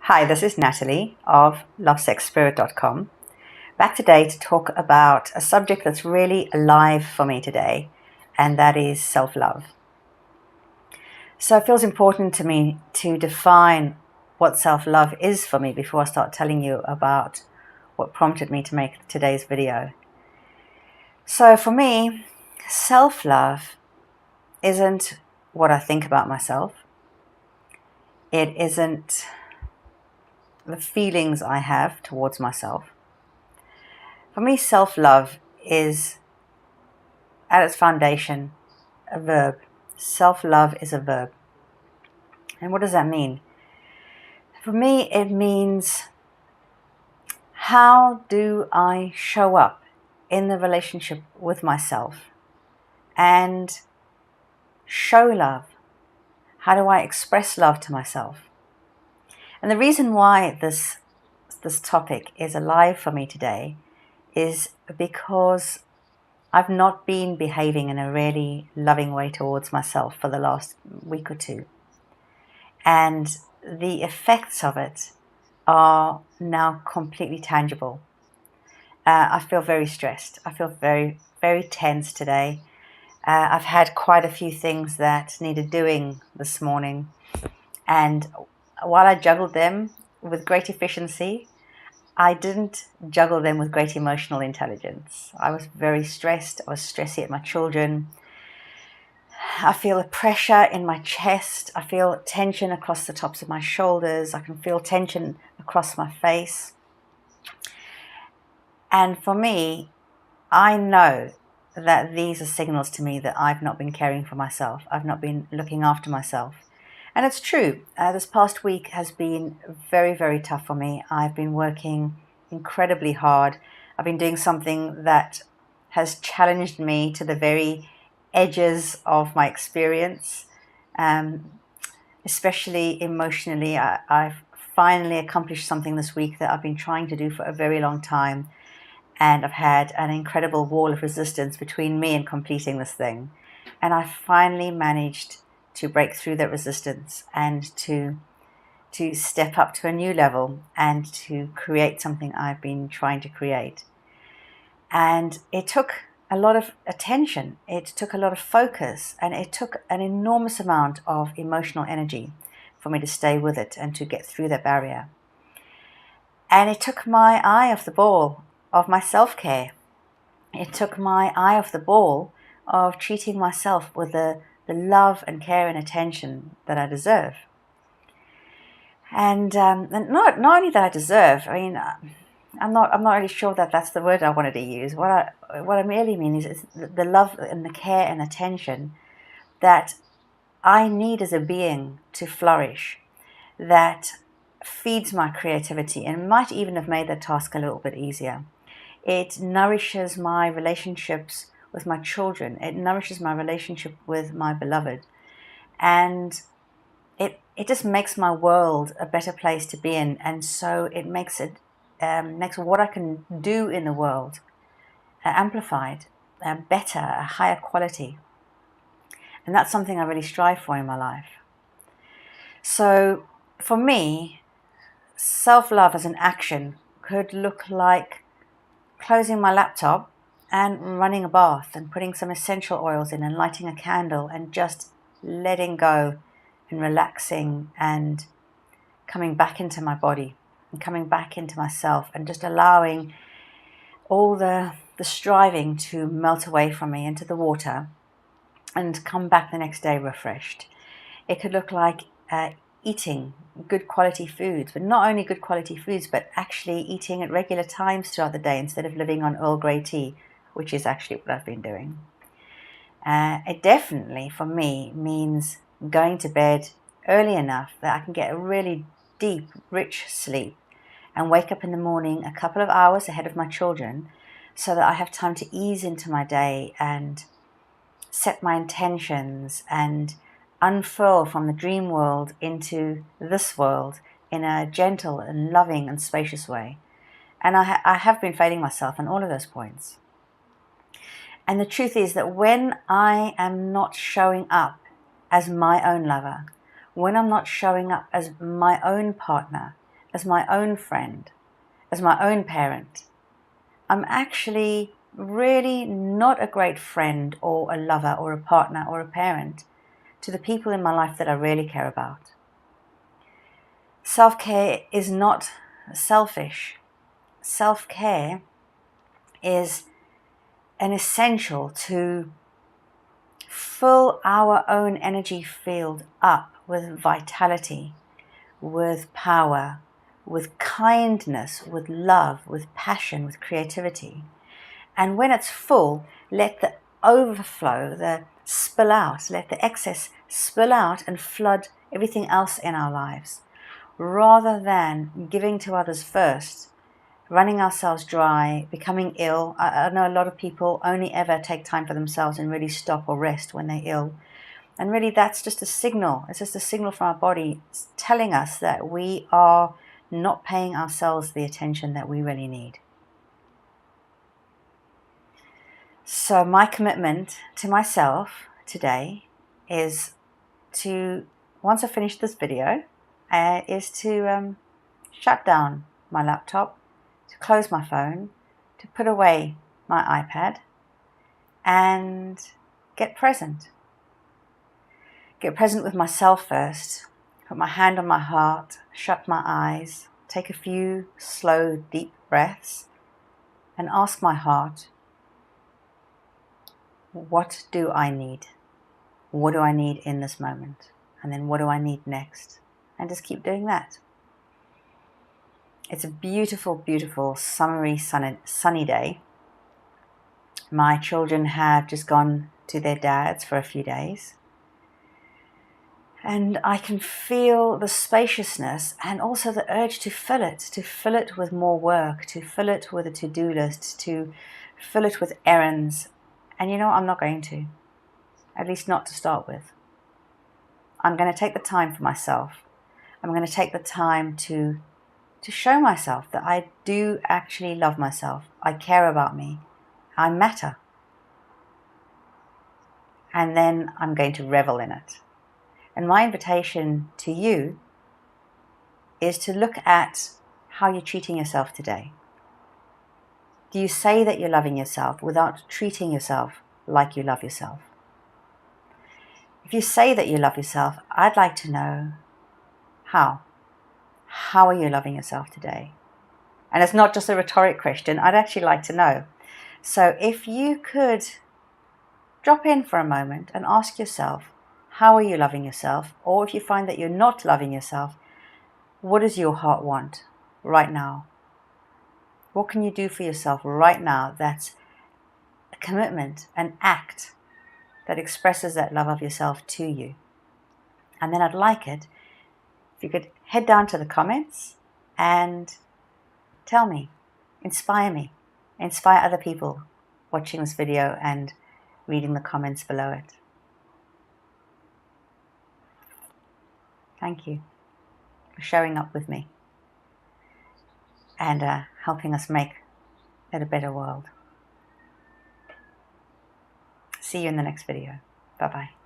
Hi, this is Natalie of lovesexspirit.com, back today to talk about a subject that's really alive for me today, and that is self-love. So it feels important to me to define what self-love is for me before I start telling you about what prompted me to make today's video. So for me, self-love isn't what I think about myself. It isn't the feelings I have towards myself. For me, self-love is, at its foundation, a verb. Self-love is a verb. And what does that mean? For me, it means, how do I show up in the relationship with myself and show love? How do I express love to myself? And the reason why this topic is alive for me today is because I've not been behaving in a really loving way towards myself for the last week or two. And the effects of it are now completely tangible. I feel very stressed. I feel very, very tense today. I've had quite a few things that needed doing this morning. And while I juggled them with great efficiency, I didn't juggle them with great emotional intelligence. I was very stressed. I was stressy at my children. I feel a pressure in my chest. I feel tension across the tops of my shoulders. I can feel tension across my face. And for me, I know that these are signals to me that I've not been caring for myself. I've not been looking after myself. And it's true. This past week has been very, very tough for me. I've been working incredibly hard. I've been doing something that has challenged me to the very edges of my experience, especially emotionally. I've finally accomplished something this week that I've been trying to do for a very long time, and I've had an incredible wall of resistance between me and completing this thing. And I finally managed to break through that resistance and to step up to a new level and to create something I've been trying to create. And it took a lot of attention, it took a lot of focus, and it took an enormous amount of emotional energy for me to stay with it and to get through that barrier. And it took my eye off the ball of my self-care. It took my eye off the ball of treating myself with the love and care and attention that I deserve. And not only that I deserve, I mean, I'm not really sure that that's the word I wanted to use. What I really mean is the love and the care and attention that I need as a being to flourish, that feeds my creativity and might even have made the task a little bit easier. It nourishes my relationships with my children. It nourishes my relationship with my beloved. And it just makes my world a better place to be in. And so it makes what I can do in the world amplified, better, a higher quality. And that's something I really strive for in my life. So for me, self-love as an action could look like closing my laptop and running a bath and putting some essential oils in and lighting a candle and just letting go and relaxing and coming back into my body and coming back into myself and just allowing all the striving to melt away from me into the water and come back the next day refreshed. It could look like eating good quality foods, but not only good quality foods, but actually eating at regular times throughout the day instead of living on Earl Grey tea, which is actually what I've been doing. It definitely, for me, means going to bed early enough that I can get a really deep, rich sleep and wake up in the morning a couple of hours ahead of my children so that I have time to ease into my day and set my intentions and unfurl from the dream world into this world in a gentle and loving and spacious way. And I have been failing myself on all of those points. And the truth is that when I am not showing up as my own lover, when I'm not showing up as my own partner, as my own friend, as my own parent, I'm actually really not a great friend or a lover or a partner or a parent to the people in my life that I really care about. Self-care is not selfish. Self-care is an essential to fill our own energy field up with vitality, with power, with kindness, with love, with passion, with creativity. And when it's full, let the overflow, the spill out, let the excess spill out and flood everything else in our lives, rather than giving to others first, running ourselves dry, becoming ill. I know a lot of people only ever take time for themselves and really stop or rest when they're ill. And really that's just a signal. It's just a signal from our body telling us that we are not paying ourselves the attention that we really need. So my commitment to myself today is to, once I finish this video, is to shut down my laptop, to close my phone, to put away my iPad, and get present. Get present with myself first, put my hand on my heart, shut my eyes, take a few slow, deep breaths, and ask my heart, what do I need? What do I need in this moment? And then what do I need next? And just keep doing that. It's a beautiful, beautiful, summery, sunny day. My children have just gone to their dads for a few days. And I can feel the spaciousness and also the urge to fill it with more work, to fill it with a to-do list, to fill it with errands. And you know, I'm not going to, at least not to start with. I'm going to take the time for myself. I'm going to take the time to show myself that I do actually love myself. I care about me. I matter. And then I'm going to revel in it. And my invitation to you is to look at how you're treating yourself today. Do you say that you're loving yourself without treating yourself like you love yourself? If you say that you love yourself, I'd like to know how. How are you loving yourself today? And it's not just a rhetoric question. I'd actually like to know. So if you could drop in for a moment and ask yourself, how are you loving yourself? Or if you find that you're not loving yourself, what does your heart want right now? What can you do for yourself right now that's a commitment, an act that expresses that love of yourself to you? And then I'd like it if you could head down to the comments and tell me, inspire other people watching this video and reading the comments below it. Thank you for showing up with me and helping us make it a better world. See you in the next video. Bye-bye.